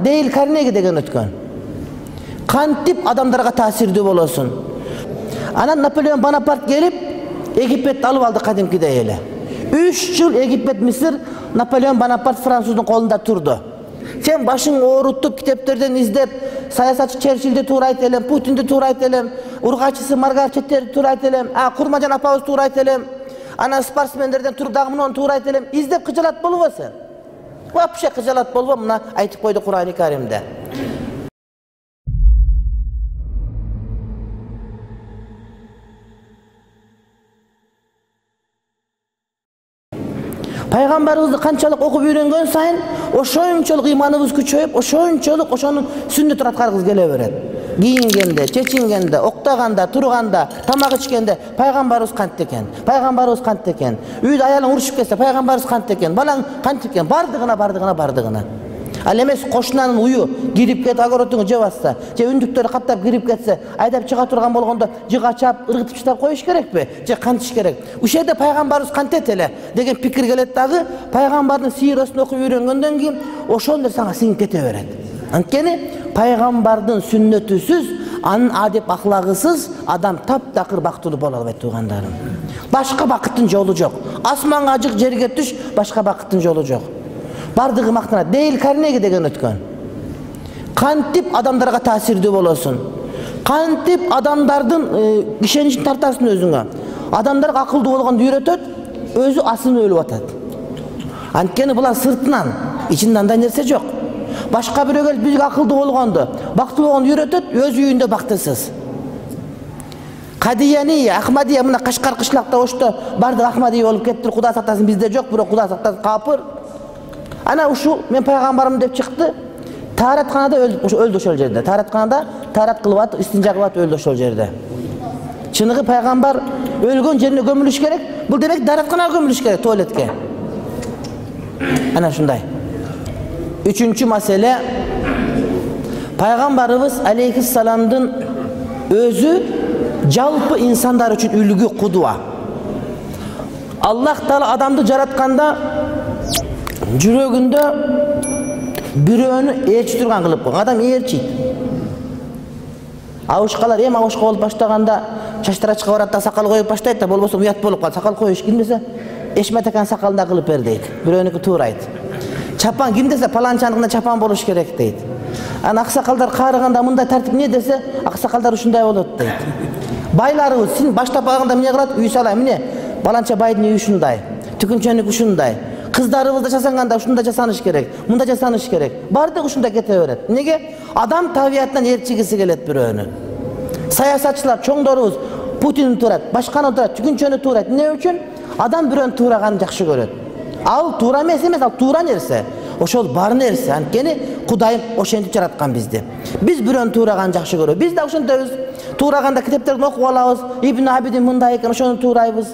Дейл Карнеги деген өткөн. Кантип адамдарга таасирдүү болосун. Анан Наполеон Бонапарт келип Египетти алып алды кадимкидей эле. 3 жыл Египет, Мисыр, Наполеон Бонапарт Француздун колунда турду. Сен башың оорутуп китептерден издеп, саясатчы Черчиллди туура айт элем, Путинди туура айт элем, ургачысы Маргарет Тетчерди туура айт элем, Курмажан апабыз туура айт элем, анан спортсмендерден турдагы мунун туура айт элем, издеп кыжалат болбо сен. Вообще кыжалат болбо, мына айтып койду Кур'ан-ы Каримде. Пайгамбарыбызды канчалык окуп үйрөнгөн сайын, ошончолук иманыбыз күчөйүп, ошончолук ошонун сүннөтүн аткаргыбыз келе берет. Кийингенде, чечингенде, октоганда, турганда, тамак ичкенде пайгамбарыбыз кантты экен? Пайгамбарыбыз кантты экен? Үйдө аялың урушуп кетсе пайгамбарыбыз кантты экен? Балаң кантты экен? Бардыгына. Ал эмес кошунанын уyu кирип кетип огородуңу жеп атса, же үндүктөрү каттап кирип кетсе, айдап чыга турган болгондо жыга чап, ыргытып чыгып коюш керекпи? Же кантыш керек? Ушул жерде пайгамбарыбыз кантет эле деген пикир келет дагы, пайгамбардын сыйрасын окуп үйрөнгөндөн кийин ошол нерсе аңа сиңип кете берет. Анткени пайгамбардын сүннөтүсүз, анын адеп ахлагысыз адам таптакыр бактылуу боло албайт туугандарым. Башка бакыттын жолу жок. Асманга жык, жерге түш, башка бакыттын жолу жок. Бардыгы мактанат. Дейл Карнеги деген өткөн. Кантип адамдарга таасирдүү болосун. Кантип адамдардын ишеничин тартасың өзүңө. Адамдарга акылдуу болгонду үйрөтөт, өзү асынып өлүп атат. Анткени булар сыртынан, ичинде андай нерсе жок. Башка бирөө келип бизге акылдуу болгонду, бактылуу болгонду үйрөтөт, өз үйүндө бактысыз. Кадияни, Ахмадия мына Кашкар кышлакта ошто бардык Ахмадия болуп кетти. Кудай сактасын, бизде жок, бирок Кудай сактасын капыр. Ана ушу мен пайгамбарым деп чыкты. Тааратканада өлдү ошол жерде. Тааратканада таарат кылып атып, истинжа кылып атып өлдү ошол жерде. Чыныгы пайгамбар өлгөн жерине көмүлүш керек. Бул демек тааратканага көмүлүш керек, туалетке. Ана ушундай. Үчүнчү маселе, пайгамбарыбыз алейхиссаламдын өзү жалпы инсандар үчүн үлгү, кудуа. Аллах Таала адамды жаратканда жүрөгүндө бирөөнү ээрчи турган кылып койгон. Адам ээрчийт. Абышкалар эми абышка болуп баштаганда чачтырачка барат да сакал коюп баштайт да, болбосо уят болуп калат. Сакал коюш ким десе, Эшмет аканын сакалында кылып бер дейт. Бирөөнүкү туурайт. Чапан ким десе, паланчаныкында чапан болуш керек дейт. Ана аксакалдар каарыганда мындай тартип не десе, аксакалдар ушундай болот дейт. Байларыбыз син баштап алганда эмне кылат? Үй салам, эмне? Баланча байдын үйү ушундай. Түкүнчөнүк ушундай. Кыздарыбызды жасанганда ушундай жасаныш керек, мындай жасаныш керек. Бардык ушундай кете берет. Неге? Адам табиятынан ээрчигиси келет бирөөнү. Саясатчылар, чоңдорубуз Путин туурат, башканы туурат, түкүнчөнү туурат. Эмне үчүн? Адам бирөөнү туураганы жакшы көрөт. Ал туура эмес, ал туура нерсе. Ошол бар нерсе. Анткени Кудайым ошентип жараткан бизди. Биз бирөөнү туураганы жакшы көрөбүз. Биз да ошентебиз. Туураганда китептерди окуп алабыз. Ибн Абидин мындай экен, ошону туурайбыз.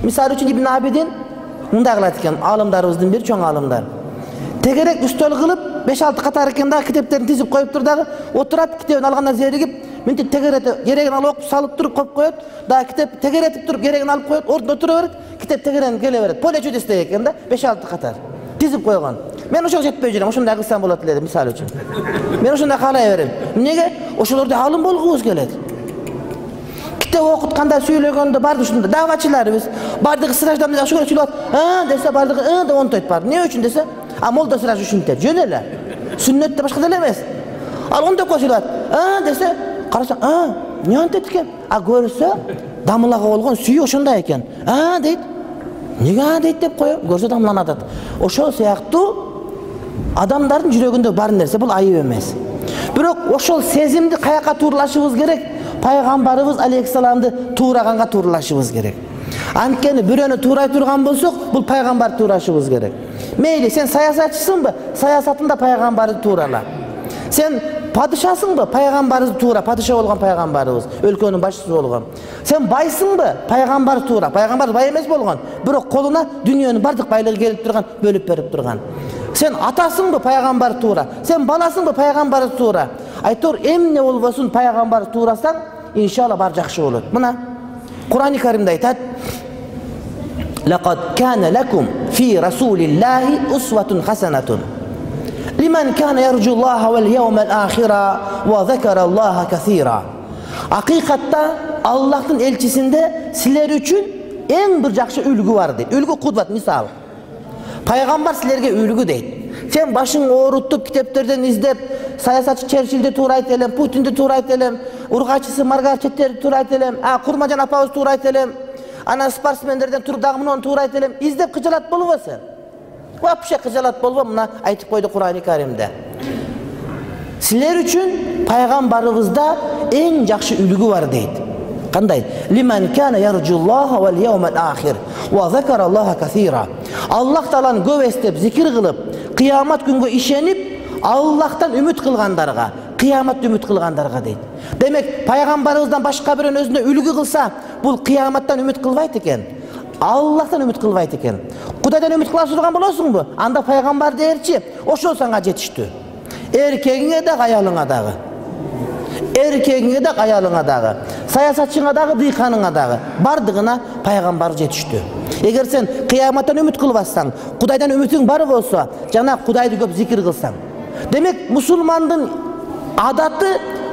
Мисалы үчүн Ибн Абидин мындай кылат экен, алымдарыбыздын бир чоң алымдар. Тегерек үстөл кылып 5-6 катар экен да, китептерин тизип коюптур дагы, отурат, китебин алгандан зеригип, мынтип тегеретип, керегин алып окуп салып туруп коюп коет, да китеп тегеретип туруп керегин алып коет, ордуна тура берет, китеп тегеренип келе берет. Поле чудесте экен да, 5-6 катар тизип койгон. Мен ошого жетпей жүрөм, ошондой кылсам болот эле, мисалы үчүн. Мен ошондой каалай берем. Эмнеге? Ошолорду алым болгубуз келет. Китеп окутканда, сүйлөгөндө барды ушундай. Давачыларыбыз бардыгы сыраждан ошо көрүп сүйлөп, десе бардыгы деп онтойт бар. Эмне үчүн десе? Молда сыраж ушинтет. Жөн эле. Сүннөттө башка деле эмес. Ал ондой көсүлөт. Десе, караса, эмне онтет экен? Көрсө, дамылага болгон сүйүү ошондой экен. Дейт. Неге дейт деп коёп, көрсө дамланат. Ошол сыяктуу адамдардын жүрөгүндө бар нерсе, бул айып эмес. Бирок ошол сезимди каяка тууралашыбыз керек? Пайгамбарыбыз алейхиссаламды туураганга тууралашыбыз керек. Анткени бирөөнү туурай турган болсок, бул пайгамбар туурашыбыз керек. Мейли, сен саясатчысыңбы? Саясатында пайгамбарды туурала. Сен падышасыңбы? Пайгамбарды тура, падыша болгон пайгамбарыбыз, өлкөнүн башчысы болгон. Сен байсыңбы? Пайгамбар тура. Пайгамбар бай эмес болгон, бирок колуна дүйнөнүн бардык байлыгы келип турган, бөлүп берип турган. Сен атасыңбы? Пайгамбар тура. Сен баласыңбы? Пайгамбар тура. Айтор эмне болбосун пайгамбар туурасаң, иншалла бар жакшы болот. Мына Кур'ан-ы Каримде айтат: "Лaqad kana lakum fi rasulillahi uswatun hasanatun." Limen kana yarjullaha vel yevmel ahira ve zekerallaha kaseera. Hakikatta Allah'ın elçisinde sizler için en bir жақсы үлgü var deydi. Үлgü kudvat misal. Peygamber sizlerge үлgü deydi. Sen başın oğrutup kitaplardan izlep, sayasatçı Churchill'de tuğra etelim, Putin'de tuğra etelim, urgaçısı Margaret'te tuğra etelim, Kurmacan apağız tuğra etelim, ana sportsmenlerden turdağımın tuğra etelim, izlep kıcalat boluva sen. Vapşa kıcalat boluva mına aytıp koydu Kur'an-ı Kerim'de. Sizler için Peygamberimizde en жақсы үлgü var deydi. Qanday? Limen kana yarjullaha vel yevmel ahir ve zekerallaha kaseera. Allah Taala'nı көп estep, zikir kılıp, kıyamet günü işenip, Allah'tan ümit kılgandarga, kıyamet ümit kılgandarga deydi. Demek Peygamberimizden başka birinin özüne үлgü kılsa, bul kıyametten ümit kılbayt eken. Allah'tan ümit kılbayt eken. Kudaydan ümit kıla surgan bolosun bu. Anda Peygamber derçi, oşol sana жетişti. Erkeğine de ayalına dağı. Erkeğine de ayalına dağı. Sayasatçına dağı, dıykanına dağı. Bardığına Peygamber жетişti. Eğer sen kıyametten ümit kılbassan, Kudaydan ümitin barı olsa, cana Kudaydı köp zikir kılsan. Demek Müslümanın adatı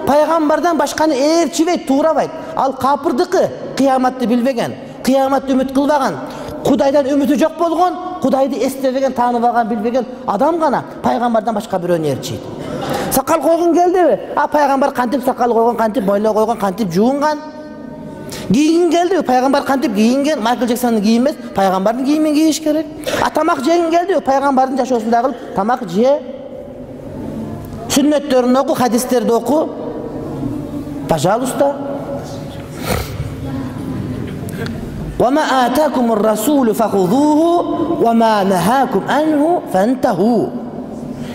Peygamberden başkanı erçiveyt, tuğravayt. Al kapırdıkı kıyamette bilbegen, kıyamette ümit kılbagan, Kudaydan ümiti çok bolgon, Kudaydı estebegen, tanıbagan, bilbegen adam gana Peygamberden başka bir önerçiydi. Sakal koygun geldi mi? Peygamber kantip sakal koygun, kantip boyla koygun, kantip juğungan. Giyin geldi mi? Peygamber kantip giyingen, Michael Jackson'ın giyinmez, Peygamber'in giyinmen giyiş gerek. Tamak jeyin geldi mi? Peygamber'in yaşosunda kılıp, tamak je. Sünnetlerini oku, hadisleri de oku. Pajalusta. وَمَا آتَاكُمُ الرَّسُولُ فَخُذُوهُ وَمَا نَهَاكُمْ عَنْهُ فَانْتَهُوا.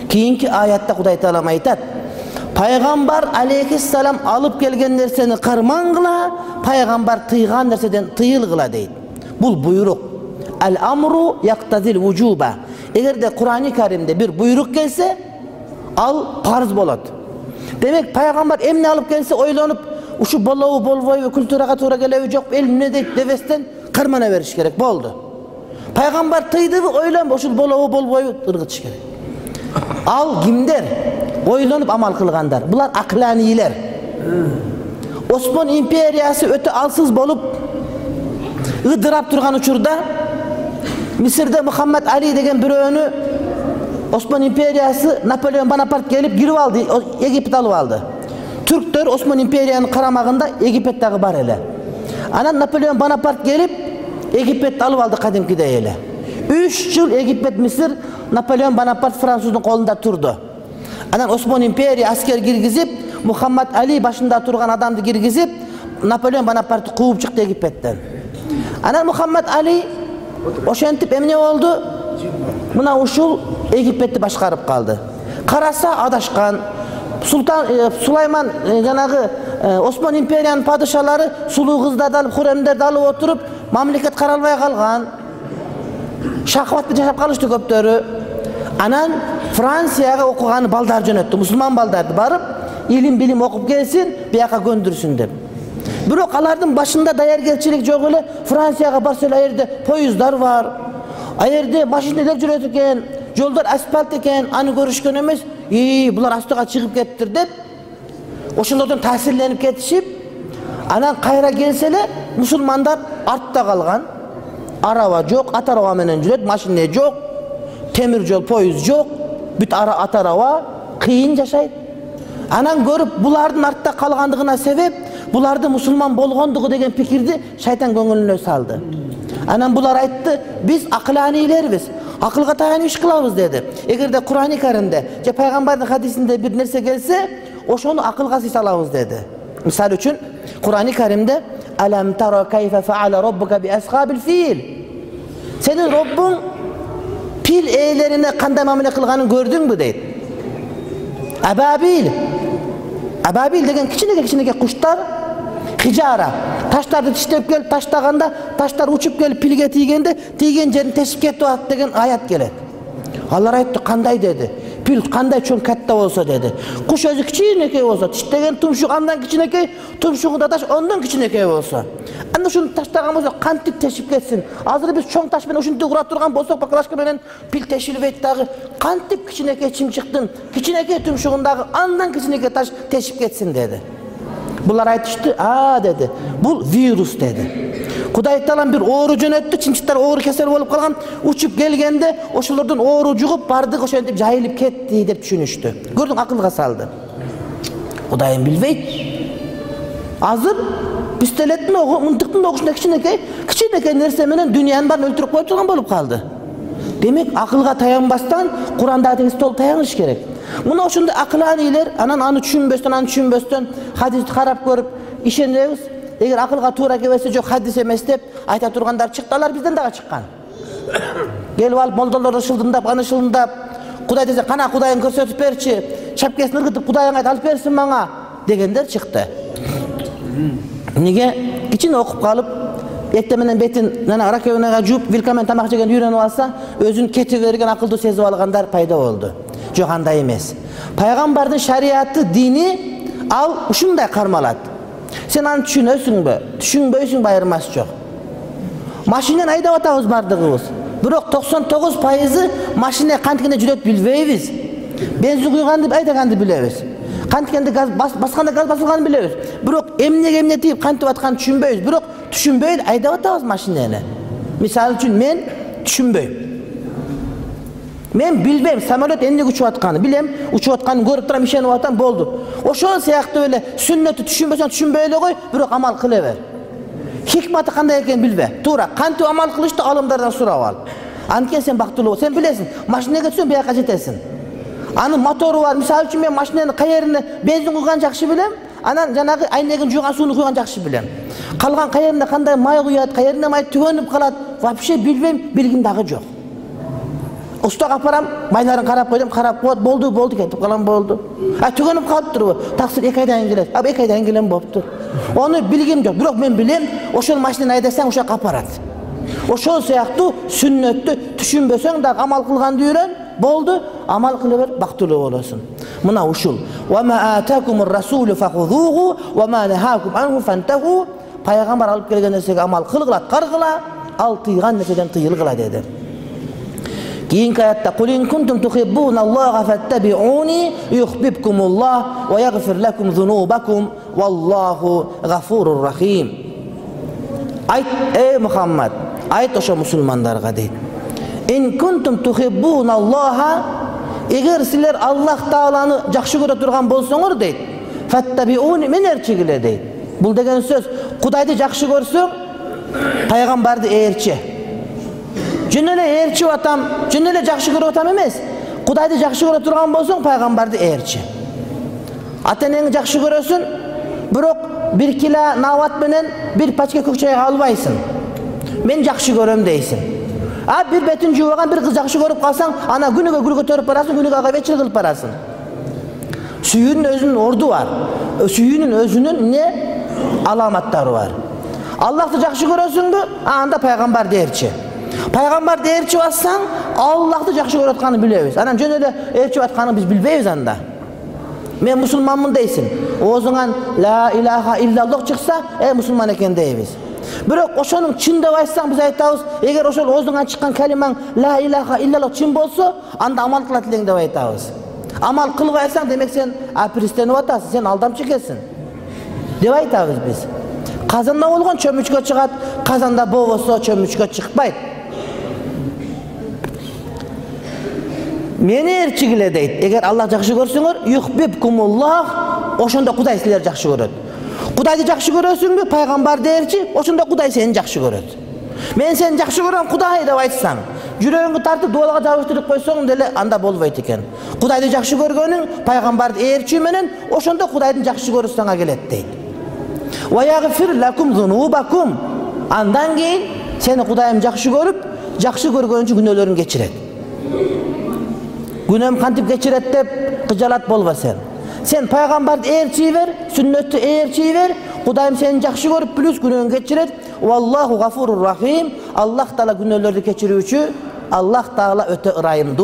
Keyinki ayette Kuday Teala aytat. Peygamber aleyhisselam alıp gelgen nerseni kırman kıla, Peygamber tıygan nerseden tıyıl kıla deydi. Bul buyruk. El-amru yaktazil vücuba. Eğer de Kur'an-ı Kerim'de bir buyruk gelse, al farz bolat. Demek Peygamber emni alıp gelse oylanıp, uşu bolavu bolvoyu kültüraga tuğra gelevi yok, elimne deyip devesten kırmana veriş gerek, boldu. Peygamber tıydı ve oylan, uşu bolavu bolvoyu ırgıtış gerek. Al kimder? Oylanıp amal kılganlar. Bunlar aklaniler. Osman imperiyası öte alsız bolup ıdırap durgan uçurda Mısır'da Muhammed Ali degen bir önü Osman imperiyası Napolyon Bonaparte gelip girip aldı, Egipet alıp aldı. Türkler Osman imperiyanın karamağında Egipet'teki bar ele. Anan Napolyon Bonaparte gelip Egipet alıp aldı kadimkide ele. 3 yıl Egipet Mısır Napolyon Bonaparte Fransızın kolunda turdu. Anan Osman imperiya asker girgizip Muhammed Ali başında turgan adamdı girgizip Napolyon Bonaparte kuvup çıktı Egipet'ten. Anan Muhammed Ali oşentip emne oldu. Buna uşul Egipet'i başkarıp kaldı. Karasa adaşkan Sultan Süleyman janağı Osman imperiyanın padişaları sulu kızda dalıp huremlerde alıp oturup mamleket karalbay kalgan. Şahvatlı yaşap kalıştı köptörü. Anan Fransiyaya okuğanı baldar jönöttü. Müslüman baldardı barıp ilim bilim okup gelsin bir yaka göndürsün dep. Bирок алардын başında dayargerçilik жок эле. Fransiyaya barsa ayerde poyuzlar var. Ayerde maşineler жүрөт экен, жолдор асфальт экен, аны көрүшкөн эмес. Булар астыга чыгып кеттир деп. Ошолордон таасирленип кетишип, анан кайра келсе эле мусулмандар артта калган. Araba жок, ат арaba менен жүрөт, машине жок, темир жол, поюз жок. Бүт ат арaba кыйын жашайт. Анан көрүп булардын артта калгандыгына себеп буларды мусулман болгондугу деген пикирди шайтан көңүлүнө салды. Анан булар айтты, биз акыланилербиз, акылга таянып иш кылабыз деди. Эгерде Кур'ан-ы Каримде же пайгамбардын хадисинде бир нерсе келсе, ошону акылга сыйсалабыз деди. Мисалы үчүн Кур'ан-ы Каримде Алам тара кайфа фаала rabbuka bi ashabil fil. Senin Rabbin pil eğlerine kандай muamele kılganын gördüңбү deydi. Ababil деген кичинеке куштар хижара таштарды тиштеп келип таштаганда таштар учуп келип пилге тийгенде тийген жерин тешип кетип атат деген аят келет. Алар айтты, кандай деди. Pil kanday çoğun katta olsa dedi. Kuş özü kiçinekey olsa, tiştegen tumşuk andan kiçinekey, tumşuğunda taş ondan kiçinekey olsa. Anda şunu taştagan olsa kantip teşip ketsin. Hazır biz çoğun taş menen uşuntu kurat turgan bolsak bakalashka menen pil teşilip etdagi kantip kiçinekey çimçiktın, kiçinekey tumşuğundagi andan kiçinekey taş teşip ketsin dedi. Bunlar aytıştı, dedi. Bu virüs dedi. Kuday talan bir oğru jönöttü, çimçikler oğru kesel bolup kalgan, uçup gelgende oşulardan oğru jugup bardık oşentip jayılıp ketti dep düşünüştü. Gördün akılga saldı. Kudayım bilbeyt. Hazır pistoletin oğu, mıntıktın oğuşunda kiçinekey nerse menen dünyanın barını öldürüp koyup turgan bolup kaldı. Demek akılga tayanbastan Kur'an'da tol tayanış gerek. Muna oşunda akılaniler anan anı düşünböstön hadisni karap görüp işenebиz. Eğer akılga tuğra kelbese jok hadis emes dep ayta turgandar çıktılar, bizden daha çıkkan. Gelip alıp moldalar ışıldındap, anışıldındap, Kuday dese kana Kudayın körsetip berçi, çapkesini ırgıtıp Kudayın ayt alıp bersin bana degenler çıktı. Nige için okup kalıp ektemenen betin nana rakevinaga juup vilkamen tamak jegen үйрөнүp alsa özün keti vergen akılды sezip algandar payda oldu. Jok андай emes. Paygambardын şariatı, dini al uşunday karmalat. Sen аны түшүнөсүңбү, түшүнбөйсүңбү айырмасы жок. Машинен айдап атабыз бардыгыбыз. Бирок 99% машина канткенде жүрөт билбейбиз. Бензин куйганды айдаганды билебиз. Канткенде газ басканда газ басылганын билебиз. Бирок эмне тийип кантип атканын түшүнбөйбүз. Бирок түшүнбөй айдап атабыз машинени. Мисалы үчүн мен түшүнбөйм. Мен билбейм самолет эмнеге учуп атканын, билем, учуп атканын көрүп турам, ишенип атам, болду. Ошол сыяктуу эле сүннөтү түшүнбөсөң түшүнбөй эле кой, бирок амал кыла бер. Хикматы кандай экенин билбе. Туура, кантип амал кылышты алымдардан сурап ал. Анткени сен бактылуу, сен билесиң, машинеге түшсөң бияка жетесиң. Анын мотору бар, мисалы үчүн мен машинанын каерине бензин куйган жакшы билем, анан жанагы айнегин жууган сууну куйган жакшы билем. Калган каерине кандай май куят, каерине май түгөнүп калат, вообще билбейм, билгим дагы жок. Ustaga aparam, maylарын карап койдум, карап коет, болду кетип калам, болду. Түгөнүп калыптырбы? Таксир 2 айдан келет. 2 айдан келем болуптур. Ону билгим жок, бирок мен билем, ошол машинаны айдасаң ошо апарат. Ошол сыяктуу сүннөттү түшүнбөсөң да амал кылганды үйрөн, болду, амал кыла бер, бактылуу болосуң. Мына ушул. Ва ма атакумур расулу фахузуху ва ма нахакум анху фантаху. Пайгамбар алып келген нерсеге амал кылгыла, каргыла, ал тыйган нерседен тыйылгыла деди. Keyinki ayette "Kul in kuntum tuhibbunallaha fattabi'uni yuhibbukumullah ve yaghfir lekum zunubakum vallahu gafurur rahim." Ayt ey Muhammed, ayt oşo musulmanlarga deydi. "In kuntum tuhibbunallaha" eğer sizler Allah Taala'nı jakşı görө turgan bolsoңор deydi. "Fattabi'uni" men erçigile deydi. Bul degen söz Kudaydı jakşı görsöň, Paygambardy erçi. Jönele erçi atam, jönele jakşı görüp atam emes. Kudaydı jakşı görüp turgan bolsoň Paygambardy erçi. Ateneni jakşı görösүn, bирок 1 kilo navat menen 1 paçka kökçay albaysın. Men jakşı göröm deysin. Bir betin juwagan bir kız jakşı görüp kalsaň, ana günüge gül götürüp barasın, günüge aga beçil kılıp barasın. Suyunun özünün ordu var. Suyunun özünün ne alamattары var. Allah'ты jakşı görösüňbü, anda Paygambar derçi. Paygambar derçi atsaň, Allah'ты jakşı görüp bilebiz. Anan jönele erçi atkany biz bilbeybiz anda. Men musulmanmın deysin. Oğuzundan la ilaha illallah çıksa, musulman eken deybiz. Bирок ошонун чын деп айтсаң, biz айтабыз, эгер ошол оозуңан чыккан калимаң la ilaha illallah чын болсо, анда амал кылат элең деп айтабыз. Амал кылбайсаң, демек сен апристенип атасың, сен алдамчы экенсиң деп айтабыз биз. Казанда болгон чөмүчкө чыгат, казанда болбосо чөмүчкө чыкпайт. Meni erçigile deydi. Eğer Allah jakşı görsöňөр, yuhibbukumullah, oşonda Kuday sizleri jakşı göröt. Kudaydy jakşı görösüňbü, Paygambar derçi, oşonda Kuday seni jakşı göröt. Men seni jakşı göröm Kuday dep aytsaň, yüreğiňi tartıp dualaga jabıştırıp koysoň dele anda bolboyt eken. Kudaydy jakşı görgönüň, Paygambardy erçi menen oşonda Kudaydy jakşı görüş saňa gelet deydi. Wa yaghfir lakum zunubakum. Andan keyin seni Kudaym jakşı görüp, jakşı görgönçü günölörüň geçiret. Günem kantip geçiret dep kıcalat bolba sen. Sen Paygambardy erçi ver, sünnetli erçi ver, Kudaym seni jakşı görüp plus günöň geçiret. Vallahu gafurur rahim. Allah Taala günölördi keçirүүчү, Allah Taala öte ırayımdı.